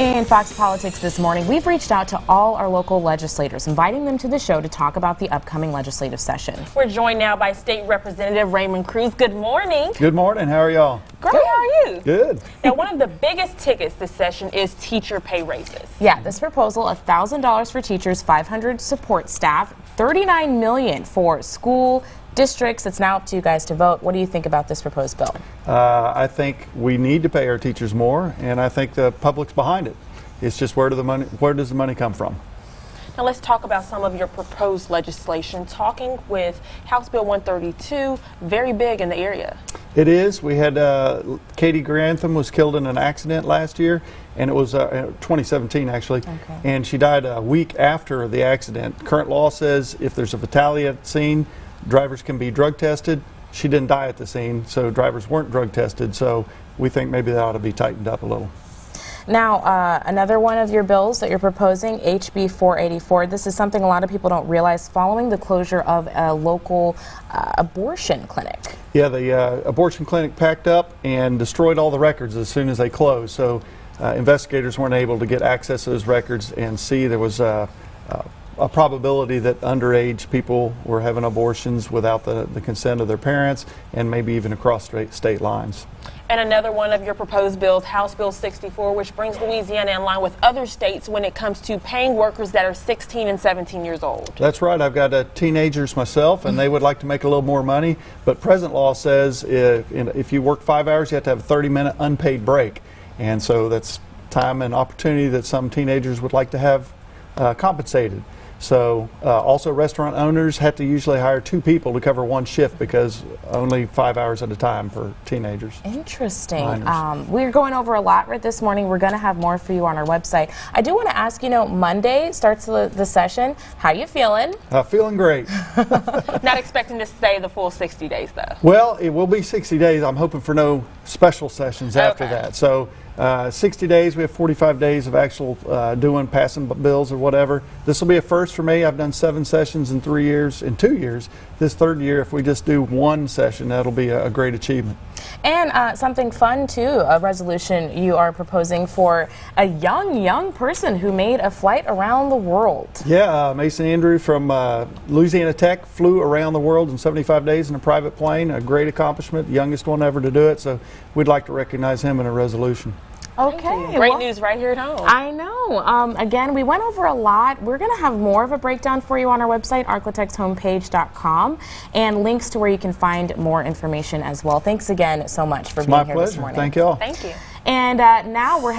In Fox Politics this morning, we've reached out to all our local legislators, inviting them to the show to talk about the upcoming legislative session. We're joined now by State Representative Raymond Crews. Good morning. Good morning. How are y'all? Great. How are you? Good. Now, one of the biggest tickets this session is teacher pay raises. Yeah, this proposal, $1,000 for teachers, 500 support staff, $39 million for school districts. It's now up to you guys to vote. What do you think about this proposed bill? I think we need to pay our teachers more, and I think the public's behind it. It's just where does the money come from? Now let's talk about some of your proposed legislation. Talking with House Bill 132, very big in the area. It is. We had Katie Grantham was killed in an accident last year, and it was 2017 actually, and she died a week after the accident. Current law says if there's a fatality at the scene, drivers can be drug tested. She didn't die at the scene, so drivers weren't drug tested, so we think maybe that ought to be tightened up a little. Now, another one of your bills that you're proposing, HB 484, this is something a lot of people don't realize, following the closure of a local abortion clinic. Yeah, the abortion clinic packed up and destroyed all the records as soon as they closed, so investigators weren't able to get access to those records and see there was a probability that underage people were having abortions without the consent of their parents, and maybe even across state lines. And another one of your proposed bills, House Bill 64, which brings Louisiana in line with other states when it comes to paying workers that are 16 and 17 years old. That's right. I've got teenagers myself, and they would like to make a little more money, but present law says if you work 5 hours, you have to have a 30-minute unpaid break, and so that's time and opportunity that some teenagers would like to have compensated. So also restaurant owners have to usually hire 2 people to cover 1 shift because only 5 hours at a time for teenagers. Interesting. We're going over a lot right this morning. We're going to have more for you on our website. I do want to ask, Monday starts the session. How you feeling? Feeling great. Not expecting to stay the full 60 days though. Well, it will be 60 days. I'm hoping for no special sessions after that. So 60 days, we have 45 days of actual passing bills or whatever. This will be a first for me. I've done 7 sessions in 2 years. This third year, if we just do 1 session, that'll be a great achievement. And something fun too, a resolution you are proposing for a young person who made a flight around the world. Yeah, Mason Andrew from Louisiana Tech flew around the world in 75 days in a private plane. A great accomplishment, the youngest one ever to do it. So we'd like to recognize him in a resolution. Okay. Great news right here at home. I know. Again, we went over a lot. We're going to have more of a breakdown for you on our website, arklatex.homepage.com, and links to where you can find more information as well. Thanks again so much for being here this morning. My pleasure. Thank you all. Thank you. And now we're